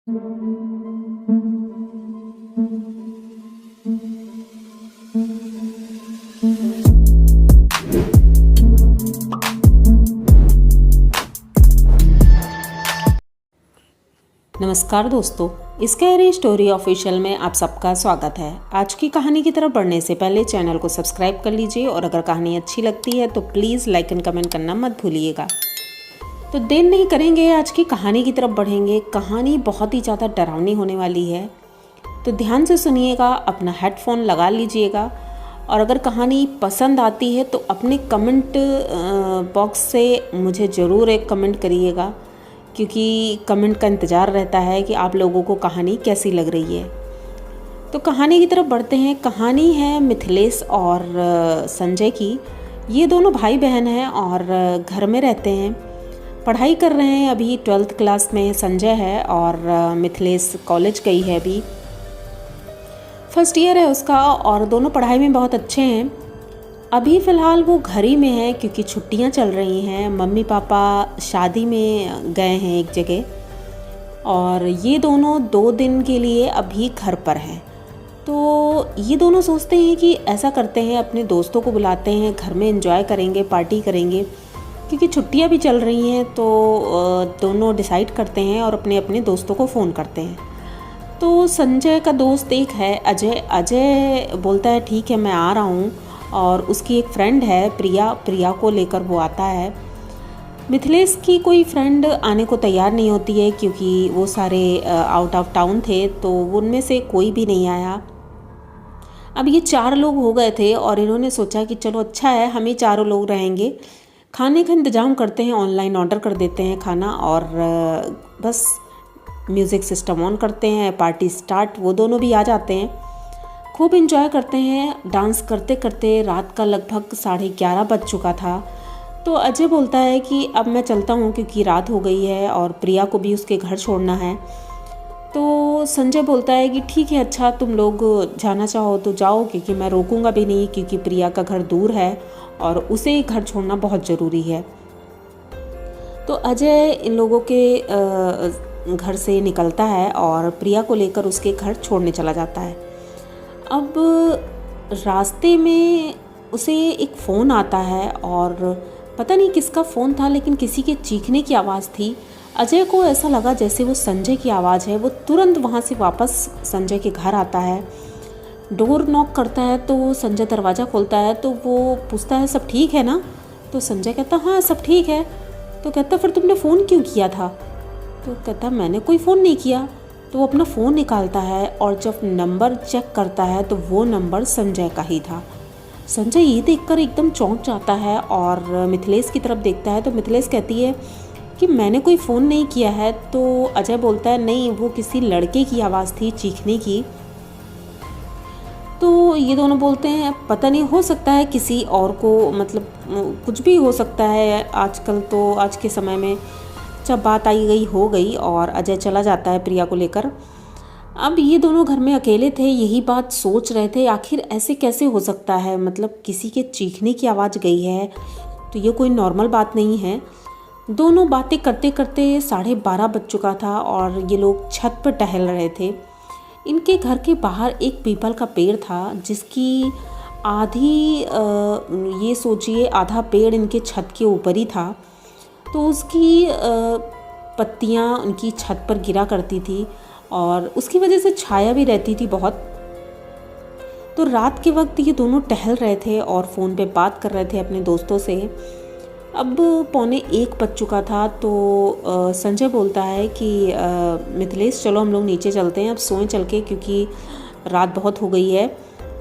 नमस्कार दोस्तों, scary story official में आप सबका स्वागत है। आज की कहानी की तरफ बढ़ने से पहले चैनल को सब्सक्राइब कर लीजिए और अगर कहानी अच्छी लगती है तो प्लीज़ लाइक एंड कमेंट करना मत भूलिएगा। तो देर नहीं करेंगे, आज की कहानी की तरफ बढ़ेंगे। कहानी बहुत ही ज़्यादा डरावनी होने वाली है, तो ध्यान से सुनिएगा, अपना हेडफोन लगा लीजिएगा और अगर कहानी पसंद आती है तो अपने कमेंट बॉक्स से मुझे ज़रूर एक कमेंट करिएगा, क्योंकि कमेंट का इंतज़ार रहता है कि आप लोगों को कहानी कैसी लग रही है। तो कहानी की तरफ बढ़ते हैं। कहानी है मिथिलेश और संजय की। ये दोनों भाई बहन हैं और घर में रहते हैं, पढ़ाई कर रहे हैं। अभी 12th क्लास में संजय है और मिथिलेश कॉलेज गई है, अभी फर्स्ट ईयर है उसका और दोनों पढ़ाई में बहुत अच्छे हैं। अभी फ़िलहाल वो घर ही में है क्योंकि छुट्टियां चल रही हैं। मम्मी पापा शादी में गए हैं एक जगह और ये दोनों 2 दिन के लिए अभी घर पर हैं। तो ये दोनों सोचते हैं कि ऐसा करते हैं, अपने दोस्तों को बुलाते हैं, घर में एंजॉय करेंगे, पार्टी करेंगे, क्योंकि छुट्टियां भी चल रही हैं। तो दोनों डिसाइड करते हैं और अपने अपने दोस्तों को फ़ोन करते हैं। तो संजय का दोस्त एक है अजय। अजय बोलता है ठीक है मैं आ रहा हूँ, और उसकी एक फ्रेंड है प्रिया को लेकर वो आता है। मिथिलेश की कोई फ्रेंड आने को तैयार नहीं होती है क्योंकि वो सारे आउट ऑफ टाउन थे, तो उनमें से कोई भी नहीं आया। अब ये 4 लोग हो गए थे और इन्होंने सोचा कि चलो अच्छा है, हम ही 4 लोग रहेंगे, खाने का इंतज़ाम करते हैं, ऑनलाइन ऑर्डर कर देते हैं खाना और बस म्यूज़िक सिस्टम ऑन करते हैं, पार्टी स्टार्ट। वो दोनों भी आ जाते हैं, खूब इंजॉय करते हैं। डांस करते करते रात का लगभग 11:30 बज चुका था। तो अजय बोलता है कि अब मैं चलता हूँ क्योंकि रात हो गई है और प्रिया को भी उसके घर छोड़ना है। तो संजय बोलता है कि ठीक है, अच्छा तुम लोग जाना चाहो तो जाओ, क्योंकि मैं रोकूंगा भी नहीं, क्योंकि प्रिया का घर दूर है और उसे घर छोड़ना बहुत ज़रूरी है। तो अजय इन लोगों के घर से निकलता है और प्रिया को लेकर उसके घर छोड़ने चला जाता है। अब रास्ते में उसे एक फ़ोन आता है और पता नहीं किसका फ़ोन था, लेकिन किसी के चीखने की आवाज़ थी। अजय को ऐसा लगा जैसे वो संजय की आवाज़ है। वो तुरंत वहाँ से वापस संजय के घर आता है, डोर नॉक करता है। तो संजय दरवाज़ा खोलता है तो वो पूछता है सब ठीक है ना? तो संजय कहता हाँ सब ठीक है। तो कहता फिर तुमने फ़ोन क्यों किया था? तो कहता मैंने कोई फ़ोन नहीं किया। तो वो अपना फ़ोन निकालता है और जब नंबर चेक करता है तो वो नंबर संजय का ही था। संजय ये देखकर एकदम चौंक जाता है और मिथिलेश की तरफ देखता है। तो मिथिलेश कहती है कि मैंने कोई फ़ोन नहीं किया है। तो अजय बोलता है नहीं, वो किसी लड़के की आवाज़ थी चीखने की। तो ये दोनों बोलते हैं पता नहीं, हो सकता है किसी और को, मतलब कुछ भी हो सकता है। आजकल तो आज के समय में जब बात आई गई हो गई और अजय चला जाता है प्रिया को लेकर। अब ये दोनों घर में अकेले थे, यही बात सोच रहे थे आखिर ऐसे कैसे हो सकता है, मतलब किसी के चीखने की आवाज़ गई है तो ये कोई नॉर्मल बात नहीं है। दोनों बातें करते करते 12:30 बज चुका था और ये लोग छत पर टहल रहे थे। इनके घर के बाहर एक पीपल का पेड़ था जिसकी आधी ये सोचिए आधा पेड़ इनके छत के ऊपर ही था। तो उसकी पत्तियाँ उनकी छत पर गिरा करती थी और उसकी वजह से छाया भी रहती थी बहुत। तो रात के वक्त ये दोनों टहल रहे थे और फ़ोन पे बात कर रहे थे अपने दोस्तों से। अब 12:45 बज चुका था। तो संजय बोलता है कि मिथिलेश चलो हम लोग नीचे चलते हैं, अब सोएं चल के, क्योंकि रात बहुत हो गई है।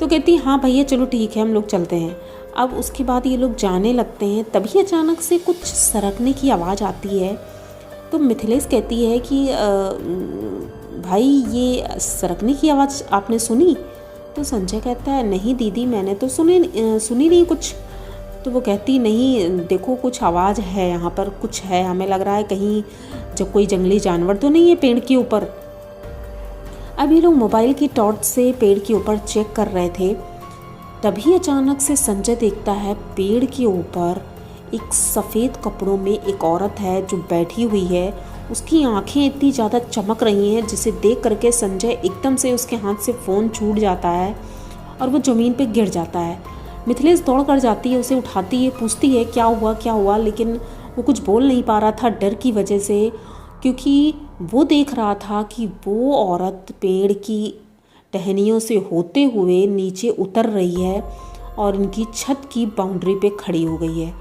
तो कहती हाँ भैया चलो ठीक है हम लोग चलते हैं। अब उसके बाद ये लोग जाने लगते हैं, तभी अचानक से कुछ सरकने की आवाज़ आती है। तो मिथिलेश कहती है कि भाई ये सरकने की आवाज़ आपने सुनी? तो संजय कहता है नहीं दीदी मैंने तो सुनी नहीं कुछ। तो वो कहती नहीं देखो कुछ आवाज़ है, यहाँ पर कुछ है, हमें लग रहा है कहीं जब कोई जंगली जानवर तो नहीं है पेड़ के ऊपर। अब ये लोग मोबाइल की टॉर्च से पेड़ के ऊपर चेक कर रहे थे, तभी अचानक से संजय देखता है पेड़ के ऊपर एक सफ़ेद कपड़ों में एक औरत है जो बैठी हुई है। उसकी आंखें इतनी ज़्यादा चमक रही हैं जिसे देख करके संजय एकदम से उसके हाथ से फ़ोन छूट जाता है और वो ज़मीन पे गिर जाता है। मिथिलेश दौड़ कर जाती है, उसे उठाती है, पूछती है क्या हुआ, लेकिन वो कुछ बोल नहीं पा रहा था डर की वजह से, क्योंकि वो देख रहा था कि वो औरत पेड़ की टहनियों से होते हुए नीचे उतर रही है और इनकी छत की बाउंड्री पे खड़ी हो गई है।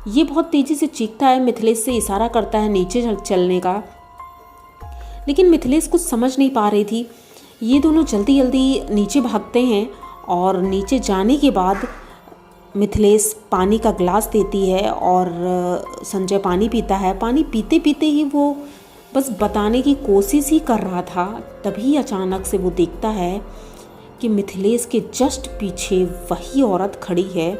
ये बहुत तेज़ी से चीखता है, मिथिलेश से इशारा करता है नीचे चलने का, लेकिन मिथिलेश कुछ समझ नहीं पा रही थी। ये दोनों जल्दी जल्दी नीचे भागते हैं और नीचे जाने के बाद मिथिलेश पानी का गिलास देती है और संजय पानी पीता है। पानी पीते पीते ही वो बस बताने की कोशिश ही कर रहा था, तभी अचानक से वो देखता है कि मिथिलेश के जस्ट पीछे वही औरत खड़ी है,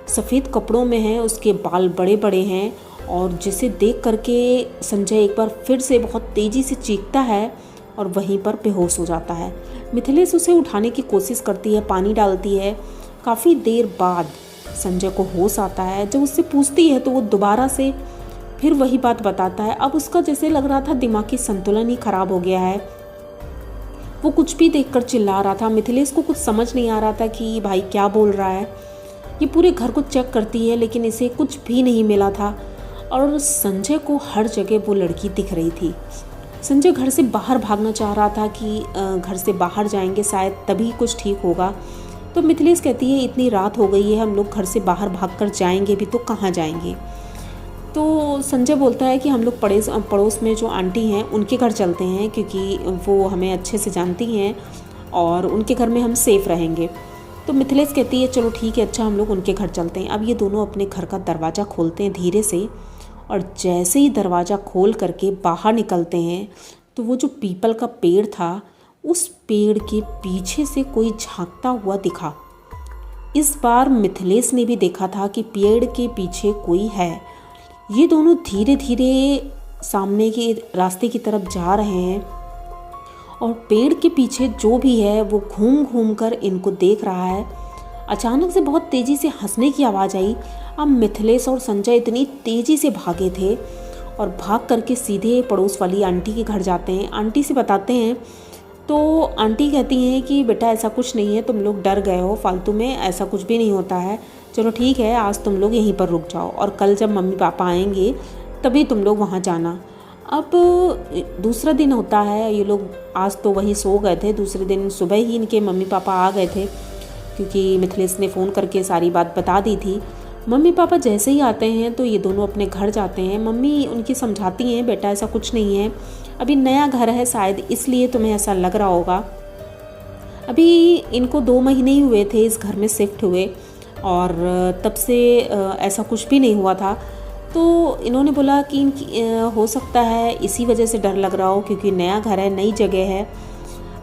सफ़ेद कपड़ों में है, उसके बाल बड़े बड़े हैं और जिसे देख करके संजय एक बार फिर से बहुत तेज़ी से चीखता है और वहीं पर बेहोश हो जाता है। मिथिलेश उसे उठाने की कोशिश करती है, पानी डालती है। काफ़ी देर बाद संजय को होश आता है। जब उससे पूछती है तो वो दोबारा से फिर वही बात बताता है। अब उसका जैसे लग रहा था दिमागी संतुलन ही खराब हो गया है। वो कुछ भी देखकर चिल्ला रहा था। मिथिलेश को कुछ समझ नहीं आ रहा था कि भाई क्या बोल रहा है। ये पूरे घर को चेक करती है लेकिन इसे कुछ भी नहीं मिला था और संजय को हर जगह वो लड़की दिख रही थी। संजय घर से बाहर भागना चाह रहा था कि घर से बाहर जाएंगे शायद तभी कुछ ठीक होगा। तो मिथिलेश कहती है इतनी रात हो गई है, हम लोग घर से बाहर भागकर जाएंगे भी तो कहाँ जाएंगे। तो संजय बोलता है कि हम लोग पड़ोस में जो आंटी हैं उनके घर चलते हैं, क्योंकि वो हमें अच्छे से जानती हैं और उनके घर में हम सेफ़ रहेंगे। तो मिथिलेश कहती है चलो ठीक है, अच्छा हम लोग उनके घर चलते हैं। अब ये दोनों अपने घर का दरवाज़ा खोलते हैं धीरे से और जैसे ही दरवाज़ा खोल करके बाहर निकलते हैं तो वो जो पीपल का पेड़ था उस पेड़ के पीछे से कोई झांकता हुआ दिखा। इस बार मिथिलेश ने भी देखा था कि पेड़ के पीछे कोई है। ये दोनों धीरे धीरे सामने के रास्ते की तरफ जा रहे हैं और पेड़ के पीछे जो भी है वो घूम घूम कर इनको देख रहा है। अचानक से बहुत तेज़ी से हंसने की आवाज़ आई। अब मिथिलेश और संजय इतनी तेज़ी से भागे थे और भाग करके सीधे पड़ोस वाली आंटी के घर जाते हैं। आंटी से बताते हैं तो आंटी कहती हैं कि बेटा ऐसा कुछ नहीं है, तुम लोग डर गए हो फालतू में, ऐसा कुछ भी नहीं होता है। चलो ठीक है, आज तुम लोग यहीं पर रुक जाओ और कल जब मम्मी पापा आएंगे तभी तुम लोग वहाँ जाना। अब दूसरा दिन होता है, ये लोग आज तो वहीं सो गए थे, दूसरे दिन सुबह ही इनके मम्मी पापा आ गए थे क्योंकि मिथिलेश ने फ़ोन करके सारी बात बता दी थी। मम्मी पापा जैसे ही आते हैं तो ये दोनों अपने घर जाते हैं। मम्मी उनकी समझाती हैं बेटा ऐसा कुछ नहीं है, अभी नया घर है शायद इसलिए तुम्हें ऐसा लग रहा होगा। अभी इनको 2 महीने ही हुए थे इस घर में शिफ्ट हुए और तब से ऐसा कुछ भी नहीं हुआ था। तो इन्होंने बोला कि हो सकता है इसी वजह से डर लग रहा हो क्योंकि नया घर है, नई जगह है।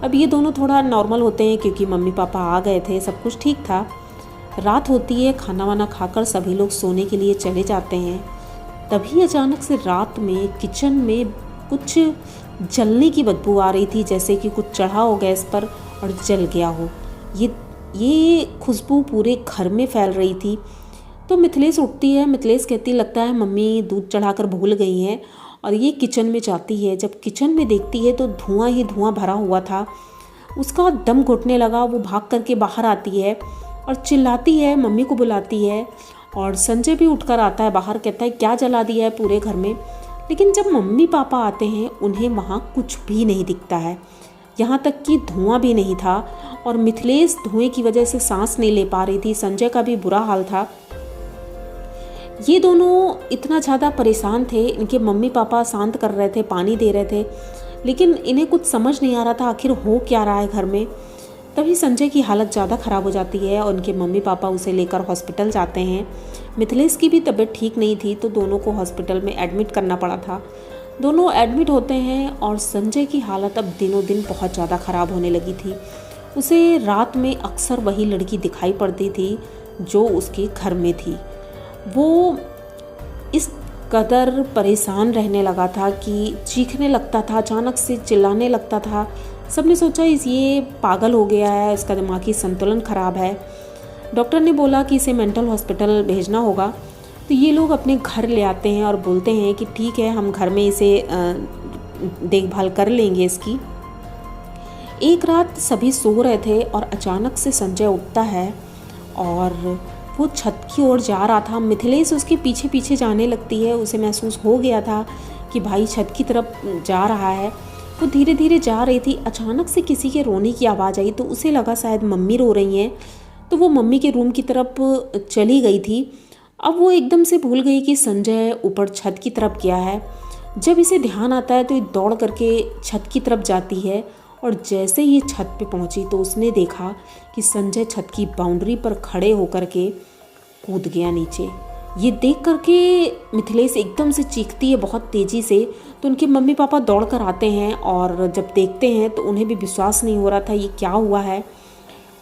अब ये दोनों थोड़ा नॉर्मल होते हैं क्योंकि मम्मी पापा आ गए थे, सब कुछ ठीक था। रात होती है, खाना वाना खाकर सभी लोग सोने के लिए चले जाते हैं। तभी अचानक से रात में किचन में कुछ जलने की बदबू आ रही थी, जैसे कि कुछ चढ़ा हो गैस पर और जल गया हो। ये खुशबू पूरे घर में फैल रही थी। तो मिथिलेश उठती है। मिथिलेश कहती लगता है मम्मी दूध चढ़ाकर भूल गई हैं और ये किचन में जाती है। जब किचन में देखती है तो धुआं ही धुआं भरा हुआ था। उसका दम घुटने लगा। वो भाग करके बाहर आती है और चिल्लाती है, मम्मी को बुलाती है और संजय भी उठकर आता है बाहर, कहता है क्या जला दिया है पूरे घर में। लेकिन जब मम्मी पापा आते हैं उन्हें वहाँ कुछ भी नहीं दिखता है, यहाँ तक कि धुआं भी नहीं था और मिथिलेश धुएं की वजह से सांस नहीं ले पा रही थी। संजय का भी बुरा हाल था। ये दोनों इतना ज़्यादा परेशान थे। इनके मम्मी पापा शांत कर रहे थे, पानी दे रहे थे, लेकिन इन्हें कुछ समझ नहीं आ रहा था आखिर हो क्या रहा है घर में। तभी संजय की हालत ज़्यादा ख़राब हो जाती है और उनके मम्मी पापा उसे लेकर हॉस्पिटल जाते हैं। मिथिलेश की भी तबीयत ठीक नहीं थी तो दोनों को हॉस्पिटल में एडमिट करना पड़ा था। दोनों एडमिट होते हैं और संजय की हालत अब दिनों दिन बहुत ज़्यादा ख़राब होने लगी थी। उसे रात में अक्सर वही लड़की दिखाई पड़ती थी जो उसके घर में थी। वो इस कदर परेशान रहने लगा था कि चीखने लगता था, अचानक से चिल्लाने लगता था। सबने सोचा ये पागल हो गया है, इसका दिमागी संतुलन ख़राब है। डॉक्टर ने बोला कि इसे मेंटल हॉस्पिटल भेजना होगा। तो ये लोग अपने घर ले आते हैं और बोलते हैं कि ठीक है, हम घर में इसे देखभाल कर लेंगे इसकी। एक रात सभी सो रहे थे और अचानक से संजय उठता है और वो छत की ओर जा रहा था। मिथिलेश उसके पीछे पीछे जाने लगती है। उसे महसूस हो गया था कि भाई छत की तरफ जा रहा है। वो धीरे धीरे जा रही थी। अचानक से किसी के रोने की आवाज़ आई तो उसे लगा शायद मम्मी रो रही हैं, तो वो मम्मी के रूम की तरफ चली गई थी। अब वो एकदम से भूल गई कि संजय ऊपर छत की तरफ गया है। जब इसे ध्यान आता है तो ये दौड़ करके छत की तरफ जाती है और जैसे ही छत पे पहुंची तो उसने देखा कि संजय छत की बाउंड्री पर खड़े होकर के कूद गया नीचे। ये देख करके मिथिलेश एकदम से चीखती है बहुत तेज़ी से। तो उनके मम्मी पापा दौड़ कर आते हैं और जब देखते हैं तो उन्हें भी विश्वास नहीं हो रहा था ये क्या हुआ है।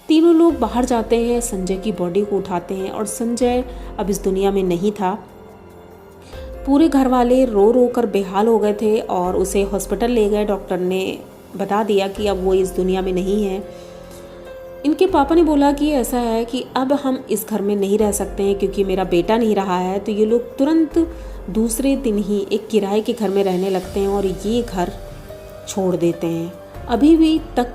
तीनों लोग बाहर जाते हैं, संजय की बॉडी को उठाते हैं और संजय अब इस दुनिया में नहीं था। पूरे घर वाले रो रो कर बेहाल हो गए थे और उसे हॉस्पिटल ले गए। डॉक्टर ने बता दिया कि अब वो इस दुनिया में नहीं है। इनके पापा ने बोला कि ऐसा है कि अब हम इस घर में नहीं रह सकते हैं क्योंकि मेरा बेटा नहीं रहा है। तो ये लोग तुरंत दूसरे दिन ही एक किराए के घर में रहने लगते हैं और ये घर छोड़ देते हैं। अभी भी तक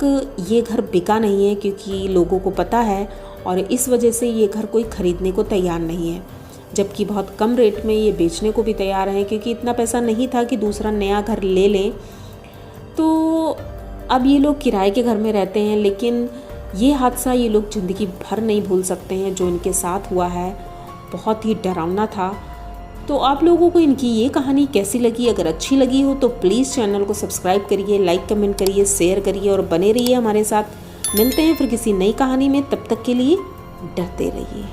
ये घर बिका नहीं है क्योंकि लोगों को पता है और इस वजह से ये घर कोई ख़रीदने को तैयार नहीं है, जबकि बहुत कम रेट में ये बेचने को भी तैयार हैं क्योंकि इतना पैसा नहीं था कि दूसरा नया घर ले लें। तो अब ये लोग किराए के घर में रहते हैं, लेकिन ये हादसा ये लोग ज़िंदगी भर नहीं भूल सकते हैं जो इनके साथ हुआ है। बहुत ही डरावना था। तो आप लोगों को इनकी ये कहानी कैसी लगी? अगर अच्छी लगी हो तो प्लीज़ चैनल को सब्सक्राइब करिए, लाइक कमेंट करिए, शेयर करिए और बने रहिए हमारे साथ। मिलते हैं फिर किसी नई कहानी में, तब तक के लिए डरते रहिए।